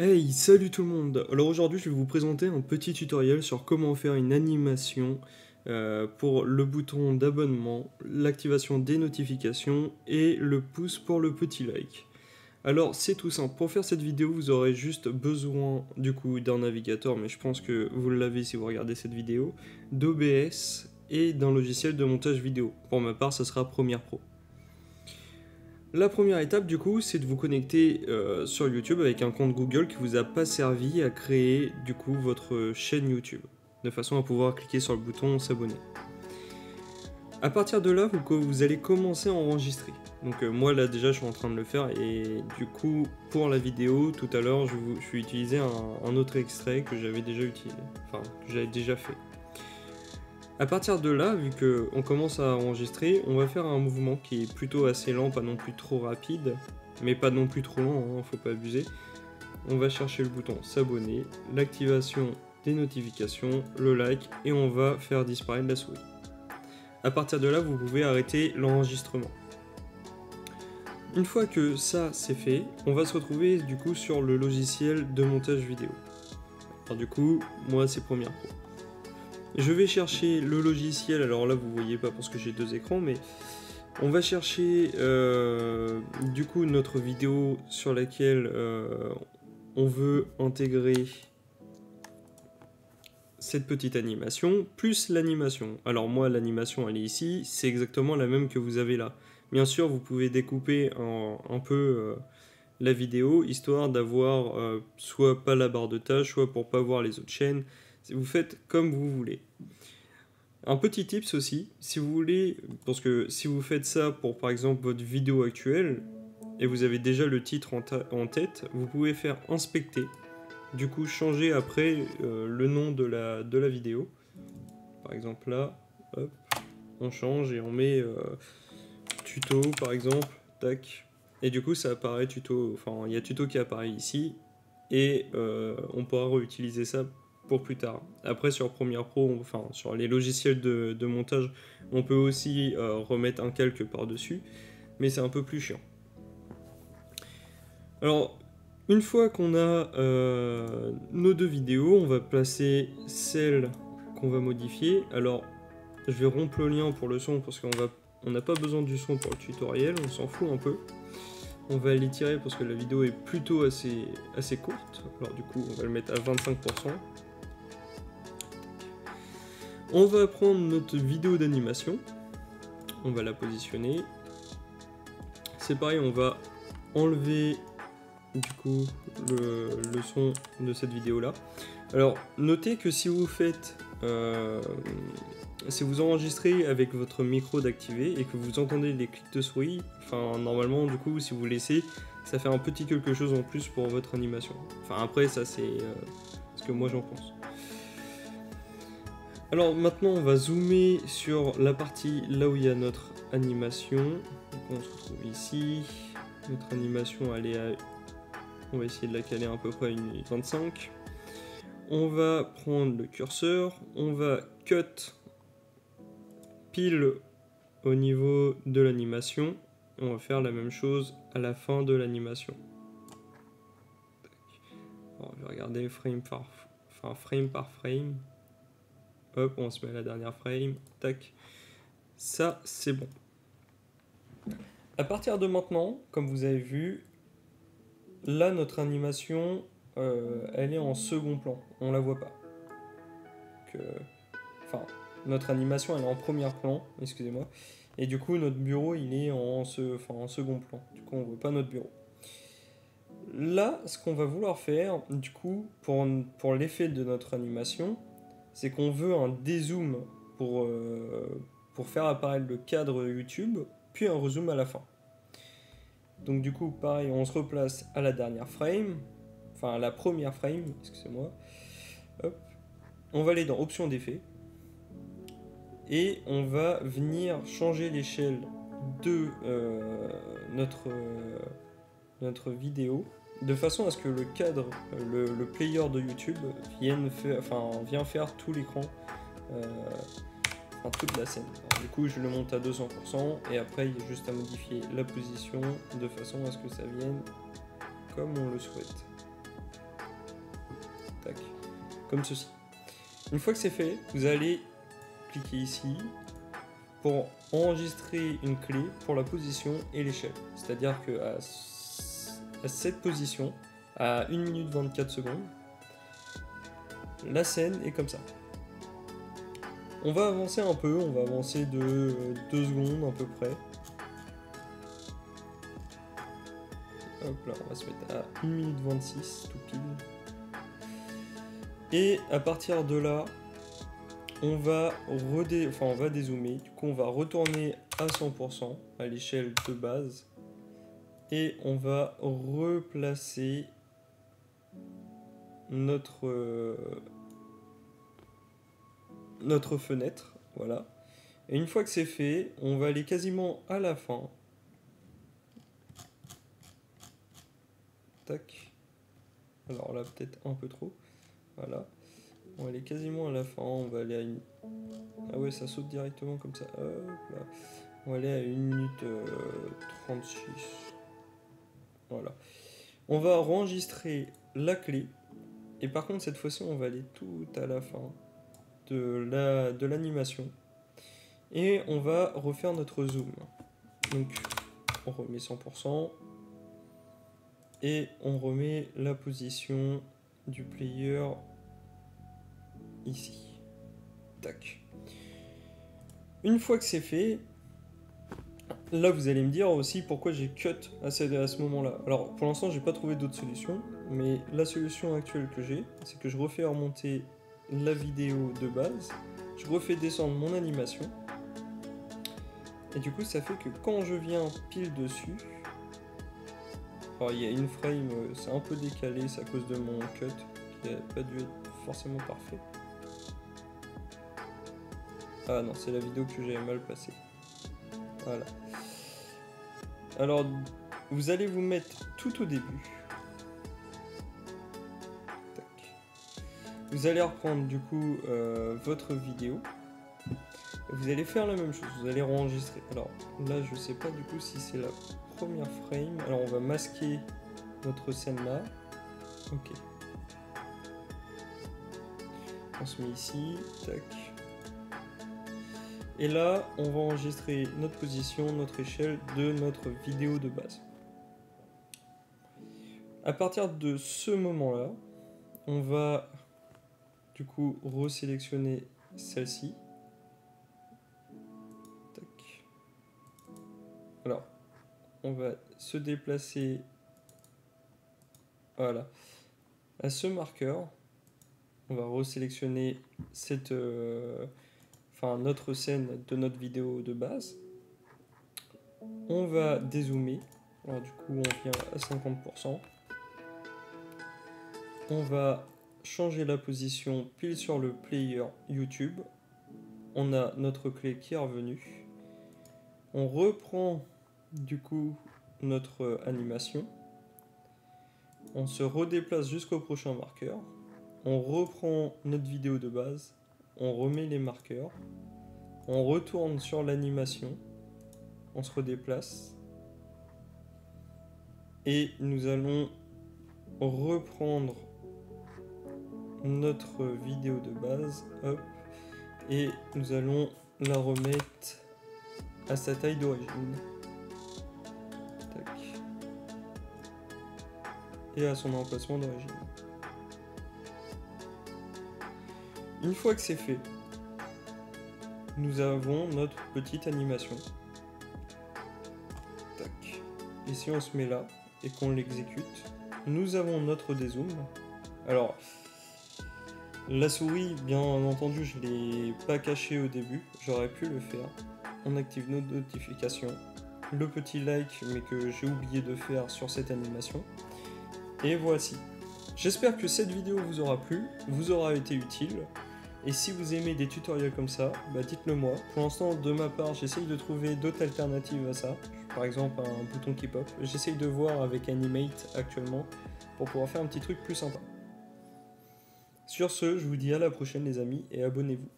Hey, salut tout le monde! Alors aujourd'hui je vais vous présenter un petit tutoriel sur comment faire une animation pour le bouton d'abonnement, l'activation des notifications et le pouce pour le petit like. Alors c'est tout simple, pour faire cette vidéo vous aurez juste besoin du coup d'un navigateur, mais je pense que vous l'avez si vous regardez cette vidéo, d'OBS et d'un logiciel de montage vidéo. Pour ma part ça sera Premiere Pro. La première étape du coup c'est de vous connecter sur YouTube avec un compte Google qui vous a pas servi à créer du coup votre chaîne YouTube, de façon à pouvoir cliquer sur le bouton s'abonner. À partir de là vous allez commencer à enregistrer. Donc moi là déjà je suis en train de le faire et du coup pour la vidéo tout à l'heure je vais utiliser un autre extrait que j'avais déjà utilisé, enfin que j'avais déjà fait. À partir de là, vu qu'on commence à enregistrer, on va faire un mouvement qui est plutôt assez lent, pas non plus trop rapide, mais pas non plus trop lent, hein, faut pas abuser. On va chercher le bouton s'abonner, l'activation des notifications, le like, et on va faire disparaître la souris. À partir de là, vous pouvez arrêter l'enregistrement. Une fois que ça c'est fait, on va se retrouver du coup sur le logiciel de montage vidéo. Alors du coup, moi c'est Premiere Pro. Je vais chercher le logiciel, alors là vous voyez pas parce que j'ai deux écrans, mais on va chercher du coup notre vidéo sur laquelle on veut intégrer cette petite animation, plus l'animation. Alors moi l'animation elle est ici, c'est exactement la même que vous avez là. Bien sûr vous pouvez découper un peu la vidéo, histoire d'avoir soit pas la barre de tâches, soit pour pas voir les autres chaînes. Vous faites comme vous voulez. Un petit tips aussi, si vous voulez, parce que si vous faites ça pour par exemple votre vidéo actuelle, et vous avez déjà le titre en tête, vous pouvez faire inspecter, du coup changer après le nom de la vidéo. Par exemple là, hop, on change et on met tuto par exemple, tac, et du coup ça apparaît tuto, enfin il y a tuto qui apparaît ici, et on pourra réutiliser ça pour plus tard. Après sur Premiere Pro, enfin sur les logiciels de montage, on peut aussi remettre un calque par-dessus, mais c'est un peu plus chiant. Alors, une fois qu'on a nos deux vidéos, on va placer celle qu'on va modifier. Alors, je vais rompre le lien pour le son parce qu'on n'a pas besoin du son pour le tutoriel, on s'en fout un peu. On va l'étirer parce que la vidéo est plutôt assez courte. Alors du coup, on va le mettre à 25%. On va prendre notre vidéo d'animation. On va la positionner. C'est pareil, on va enlever du coup le son de cette vidéo là. Alors notez que si vous faites si vous enregistrez avec votre micro d'activé et que vous entendez les clics de souris, enfin normalement du coup si vous laissez, ça fait un petit quelque chose en plus pour votre animation. Enfin après ça c'est ce que moi j'en pense. Alors maintenant on va zoomer sur la partie là où il y a notre animation. Donc on se retrouve ici. Notre animation elle est à... On va essayer de la caler à peu près à 1 minute 25. On va prendre le curseur, on va cut pile au niveau de l'animation. On va faire la même chose à la fin de l'animation. Je vais regarder frame par frame. Hop, on se met à la dernière frame. Tac. Ça, c'est bon. À partir de maintenant, comme vous avez vu, là, notre animation, elle est en second plan. On la voit pas. Enfin, notre animation, elle est en premier plan, excusez-moi. Et du coup, notre bureau, il est en second plan. Du coup, on voit pas notre bureau. Là, ce qu'on va vouloir faire, du coup, pour l'effet de notre animation, c'est qu'on veut un dézoom pour faire apparaître le cadre YouTube, puis un rezoom à la fin. Donc du coup, pareil, on se replace à la dernière frame, enfin à la première frame, excusez-moi. Hop. On va aller dans Options d'effet, et on va venir changer l'échelle de notre vidéo, de façon à ce que le cadre, le player de YouTube vienne faire tout l'écran, toute la scène. Alors, du coup je le monte à 200% et après il y a juste à modifier la position de façon à ce que ça vienne comme on le souhaite. tac, comme ceci. Une fois que c'est fait, vous allez cliquer ici pour enregistrer une clé pour la position et l'échelle. C'est-à-dire que à cette position, à 1 minute 24 secondes, la scène est comme ça. On va avancer un peu, on va avancer de 2 secondes à peu près. Hop là, on va se mettre à 1 minute 26, tout pile. Et à partir de là, on va dézoomer. Du coup, on va retourner à 100% à l'échelle de base. Et on va replacer notre fenêtre. Voilà. Et une fois que c'est fait, on va aller quasiment à la fin. Tac. Alors là, peut-être un peu trop. Voilà. On va aller quasiment à la fin. On va aller à une... Ah ouais, ça saute directement comme ça. Hop là. On va aller à 1 minute 36. Voilà. On va enregistrer la clé. Et par contre, cette fois-ci, on va aller tout à la fin de l'animation. Et on va refaire notre zoom. Donc, on remet 100%. Et on remet la position du player ici. Tac. Une fois que c'est fait, là vous allez me dire aussi pourquoi j'ai cut à ce moment-là. Alors pour l'instant j'ai pas trouvé d'autre solution, mais la solution actuelle que j'ai, c'est que je refais remonter la vidéo de base, je refais descendre mon animation, et du coup ça fait que quand je viens pile dessus, alors il y a une frame, c'est un peu décalé, c'est à cause de mon cut, qui n'a pas dû être forcément parfait. Ah non, c'est la vidéo que j'avais mal placée. Voilà. Alors, vous allez vous mettre tout au début. Tac. Vous allez reprendre du coup votre vidéo. Vous allez faire la même chose, vous allez enregistrer. Alors là, je sais pas du coup si c'est la première frame. Alors on va masquer notre scène là. Ok. On se met ici. Tac. Et là, on va enregistrer notre position, notre échelle de notre vidéo de base. À partir de ce moment-là, on va du coup resélectionner celle-ci. Tac. Alors, on va se déplacer, voilà, à ce marqueur. On va resélectionner cette... notre scène de notre vidéo de base. On va dézoomer. Alors du coup on vient à 50%. On va changer la position pile sur le player YouTube. On a notre clé qui est revenue. On reprend du coup notre animation. On se redéplace jusqu'au prochain marqueur. On reprend notre vidéo de base. On remet les marqueurs, on retourne sur l'animation, on se redéplace et nous allons reprendre notre vidéo de base, hop, et nous allons la remettre à sa taille d'origine. Tac. Et à son emplacement d'origine. Une fois que c'est fait, nous avons notre petite animation. Tac. Et si on se met là et qu'on l'exécute, nous avons notre dézoom. Alors, la souris, bien entendu, je ne l'ai pas cachée au début, j'aurais pu le faire. On active nos notifications, le petit like, mais que j'ai oublié de faire sur cette animation. Et voici. J'espère que cette vidéo vous aura plu, vous aura été utile. Et si vous aimez des tutoriels comme ça, bah dites-le moi. Pour l'instant, de ma part, j'essaye de trouver d'autres alternatives à ça. Par exemple, un bouton qui pop. J'essaye de voir avec Animate actuellement pour pouvoir faire un petit truc plus sympa. Sur ce, je vous dis à la prochaine les amis et abonnez-vous.